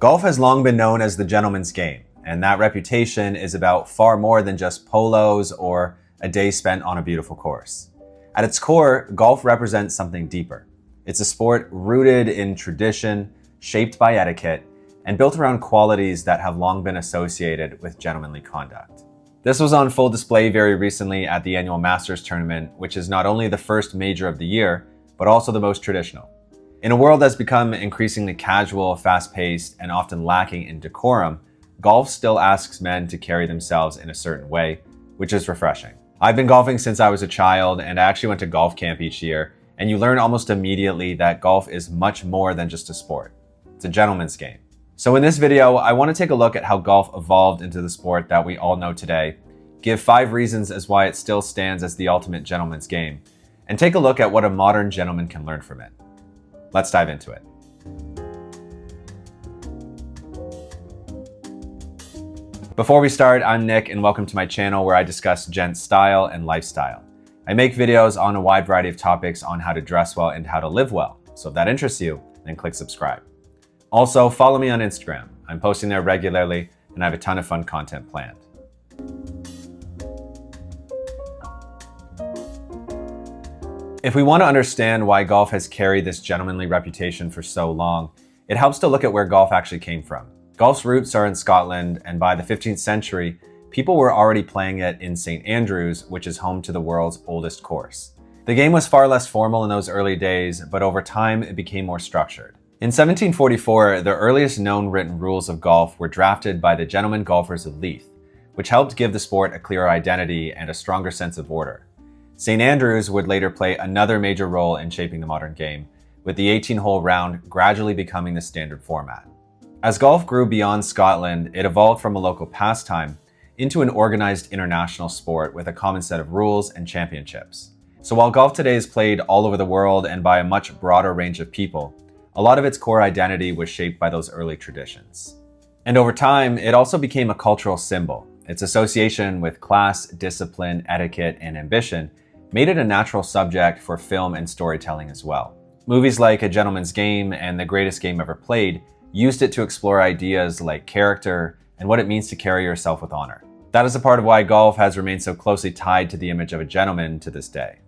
Golf has long been known as the gentleman's game, and that reputation is about far more than just polos or a day spent on a beautiful course. At its core, golf represents something deeper. It's a sport rooted in tradition, shaped by etiquette, and built around qualities that have long been associated with gentlemanly conduct. This was on full display very recently at the annual Masters tournament, which is not only the first major of the year, but also the most traditional. In a world that's become increasingly casual, fast-paced, and often lacking in decorum, golf still asks men to carry themselves in a certain way, which is refreshing. I've been golfing since I was a child, and I actually went to golf camp each year, and you learn almost immediately that golf is much more than just a sport. It's a gentleman's game. So in this video, I want to take a look at how golf evolved into the sport that we all know today, give 5 reasons as why it still stands as the ultimate gentleman's game, and take a look at what a modern gentleman can learn from it. Let's dive into it. Before we start, I'm Nick and welcome to my channel where I discuss gent style and lifestyle. I make videos on a wide variety of topics on how to dress well and how to live well. So if that interests you, then click subscribe. Also, follow me on Instagram. I'm posting there regularly and I have a ton of fun content planned. If we want to understand why golf has carried this gentlemanly reputation for so long, it helps to look at where golf actually came from. Golf's roots are in Scotland, and by the 15th century, people were already playing it in St. Andrews, which is home to the world's oldest course. The game was far less formal in those early days, but over time it became more structured. In 1744, the earliest known written rules of golf were drafted by the Gentlemen Golfers of Leith, which helped give the sport a clearer identity and a stronger sense of order. St. Andrews would later play another major role in shaping the modern game, with the 18-hole round gradually becoming the standard format. As golf grew beyond Scotland, it evolved from a local pastime into an organized international sport with a common set of rules and championships. So while golf today is played all over the world and by a much broader range of people, a lot of its core identity was shaped by those early traditions. And over time, it also became a cultural symbol. Its association with class, discipline, etiquette, and ambition made it a natural subject for film and storytelling as well. Movies like A Gentleman's Game and The Greatest Game Ever Played used it to explore ideas like character and what it means to carry yourself with honor. That is a part of why golf has remained so closely tied to the image of a gentleman to this day.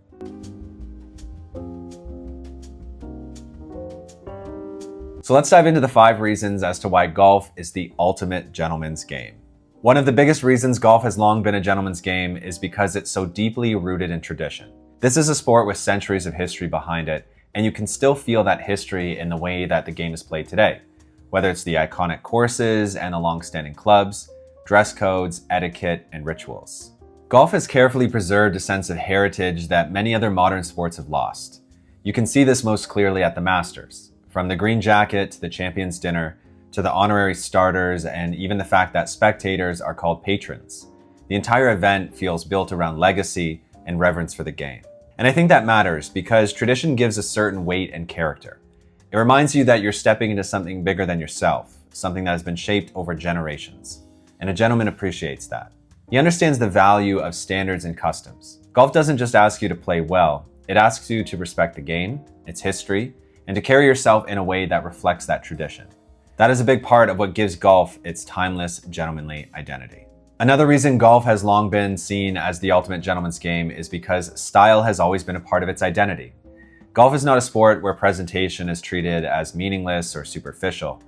So let's dive into the 5 reasons as to why golf is the ultimate gentleman's game. One of the biggest reasons golf has long been a gentleman's game is because it's so deeply rooted in tradition. This is a sport with centuries of history behind it, and you can still feel that history in the way that the game is played today, whether it's the iconic courses and the long-standing clubs, dress codes, etiquette, and rituals. Golf has carefully preserved a sense of heritage that many other modern sports have lost. You can see this most clearly at the Masters. From the green jacket to the Champions Dinner, to the honorary starters, and even the fact that spectators are called patrons. The entire event feels built around legacy and reverence for the game. And I think that matters because tradition gives a certain weight and character. It reminds you that you're stepping into something bigger than yourself, something that has been shaped over generations. And a gentleman appreciates that. He understands the value of standards and customs. Golf doesn't just ask you to play well, it asks you to respect the game, its history, and to carry yourself in a way that reflects that tradition. That is a big part of what gives golf its timeless, gentlemanly identity. Another reason golf has long been seen as the ultimate gentleman's game is because style has always been a part of its identity. Golf is not a sport where presentation is treated as meaningless or superficial.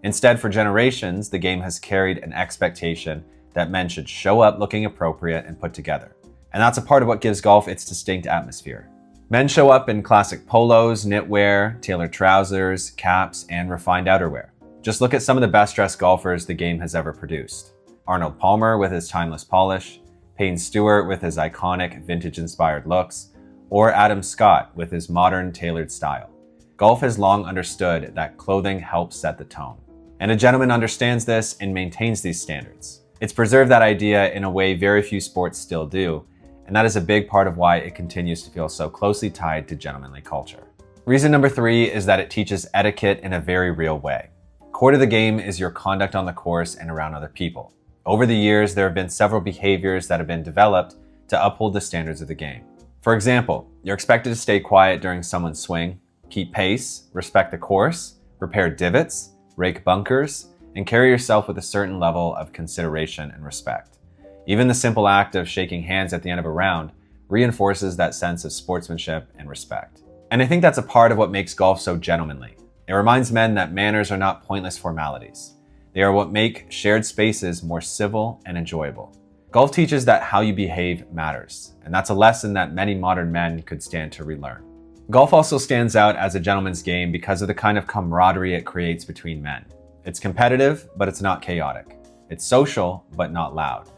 Instead, for generations, the game has carried an expectation that men should show up looking appropriate and put together. And that's a part of what gives golf its distinct atmosphere. Men show up in classic polos, knitwear, tailored trousers, caps, and refined outerwear. Just look at some of the best-dressed golfers the game has ever produced. Arnold Palmer with his timeless polish, Payne Stewart with his iconic vintage-inspired looks, or Adam Scott with his modern tailored style. Golf has long understood that clothing helps set the tone. And a gentleman understands this and maintains these standards. It's preserved that idea in a way very few sports still do, and that is a big part of why it continues to feel so closely tied to gentlemanly culture. Reason number 3 is that it teaches etiquette in a very real way. Core to the game is your conduct on the course and around other people. Over the years, there have been several behaviors that have been developed to uphold the standards of the game. For example, you're expected to stay quiet during someone's swing, keep pace, respect the course, repair divots, rake bunkers, and carry yourself with a certain level of consideration and respect. Even the simple act of shaking hands at the end of a round reinforces that sense of sportsmanship and respect. And I think that's a part of what makes golf so gentlemanly. It reminds men that manners are not pointless formalities. They are what make shared spaces more civil and enjoyable. Golf teaches that how you behave matters, and that's a lesson that many modern men could stand to relearn. Golf also stands out as a gentleman's game because of the kind of camaraderie it creates between men. It's competitive, but it's not chaotic. It's social, but not loud.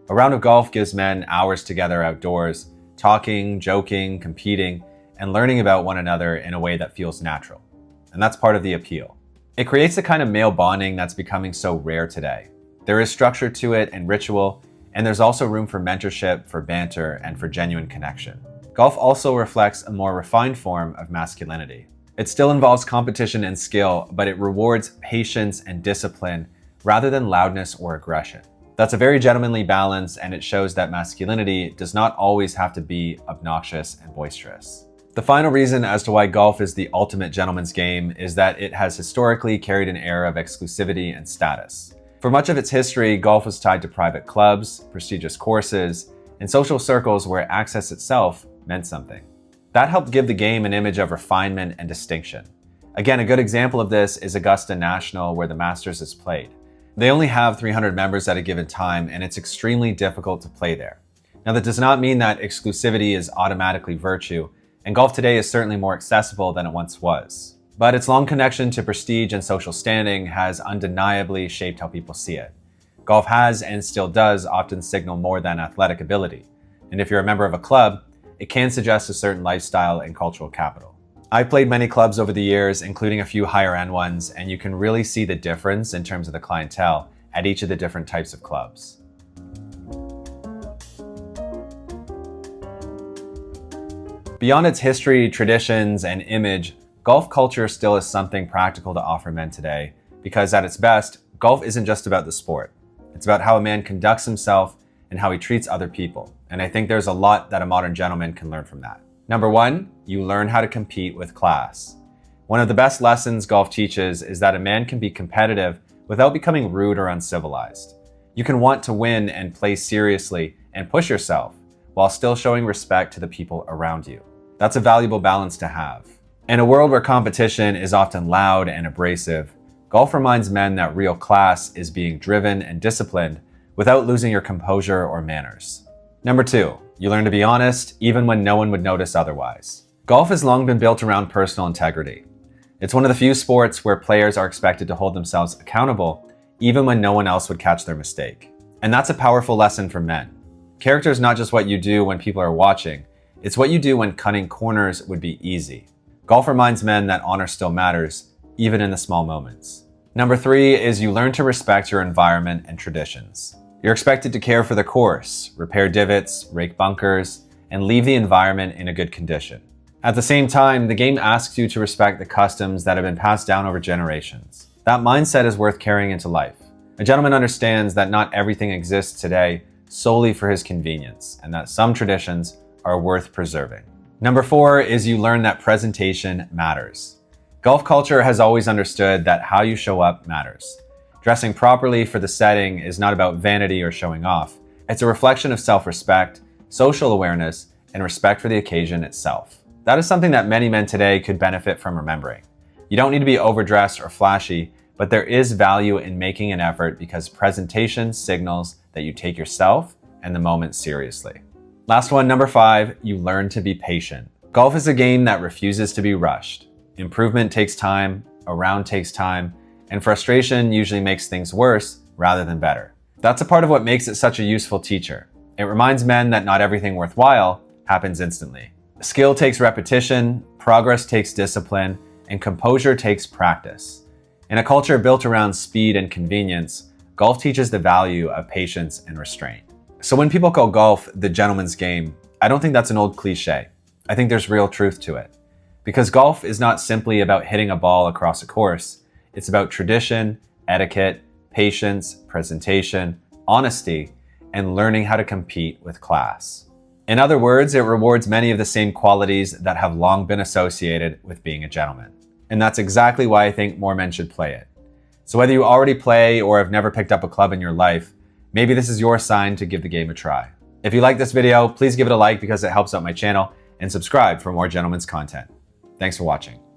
A round of golf gives men hours together outdoors, talking, joking, competing, and learning about one another in a way that feels natural. And that's part of the appeal. It creates the kind of male bonding that's becoming so rare today. There is structure to it and ritual, and there's also room for mentorship, for banter, and for genuine connection. Golf also reflects a more refined form of masculinity. It still involves competition and skill, but it rewards patience and discipline rather than loudness or aggression. That's a very gentlemanly balance, and it shows that masculinity does not always have to be obnoxious and boisterous. The final reason as to why golf is the ultimate gentleman's game is that it has historically carried an air of exclusivity and status. For much of its history, golf was tied to private clubs, prestigious courses, and social circles where access itself meant something. That helped give the game an image of refinement and distinction. Again, a good example of this is Augusta National, where the Masters is played. They only have 300 members at a given time, and it's extremely difficult to play there. Now, that does not mean that exclusivity is automatically virtue, and golf today is certainly more accessible than it once was. But its long connection to prestige and social standing has undeniably shaped how people see it. Golf has and still does often signal more than athletic ability. And if you're a member of a club, it can suggest a certain lifestyle and cultural capital. I've played many clubs over the years, including a few higher end ones, and you can really see the difference in terms of the clientele at each of the different types of clubs. Beyond its history, traditions, and image, golf culture still is something practical to offer men today, because at its best, golf isn't just about the sport. It's about how a man conducts himself and how he treats other people. And I think there's a lot that a modern gentleman can learn from that. Number one, you learn how to compete with class. One of the best lessons golf teaches is that a man can be competitive without becoming rude or uncivilized. You can want to win and play seriously and push yourself while still showing respect to the people around you. That's a valuable balance to have. In a world where competition is often loud and abrasive, golf reminds men that real class is being driven and disciplined without losing your composure or manners. Number two, you learn to be honest even when no one would notice otherwise. Golf has long been built around personal integrity. It's one of the few sports where players are expected to hold themselves accountable even when no one else would catch their mistake. And that's a powerful lesson for men. Character is not just what you do when people are watching, it's what you do when cutting corners would be easy. Golf reminds men that honor still matters, even in the small moments. Number three is you learn to respect your environment and traditions. You're expected to care for the course, repair divots, rake bunkers, and leave the environment in a good condition. At the same time, the game asks you to respect the customs that have been passed down over generations. That mindset is worth carrying into life. A gentleman understands that not everything exists today solely for his convenience, and that some traditions are worth preserving. Number four is you learn that presentation matters. Golf culture has always understood that how you show up matters. Dressing properly for the setting is not about vanity or showing off. It's a reflection of self-respect, social awareness, and respect for the occasion itself. That is something that many men today could benefit from remembering. You don't need to be overdressed or flashy, but there is value in making an effort because presentation signals that you take yourself and the moment seriously. Last one, number five, you learn to be patient. Golf is a game that refuses to be rushed. Improvement takes time, a round takes time, and frustration usually makes things worse rather than better. That's a part of what makes it such a useful teacher. It reminds men that not everything worthwhile happens instantly. Skill takes repetition, progress takes discipline, and composure takes practice. In a culture built around speed and convenience, golf teaches the value of patience and restraint. So when people call golf the gentleman's game, I don't think that's an old cliche. I think there's real truth to it. Because golf is not simply about hitting a ball across a course. It's about tradition, etiquette, patience, presentation, honesty, and learning how to compete with class. In other words, it rewards many of the same qualities that have long been associated with being a gentleman. And that's exactly why I think more men should play it. So whether you already play or have never picked up a club in your life, maybe this is your sign to give the game a try. If you like this video, please give it a like because it helps out my channel, and subscribe for more gentlemen's content. Thanks for watching.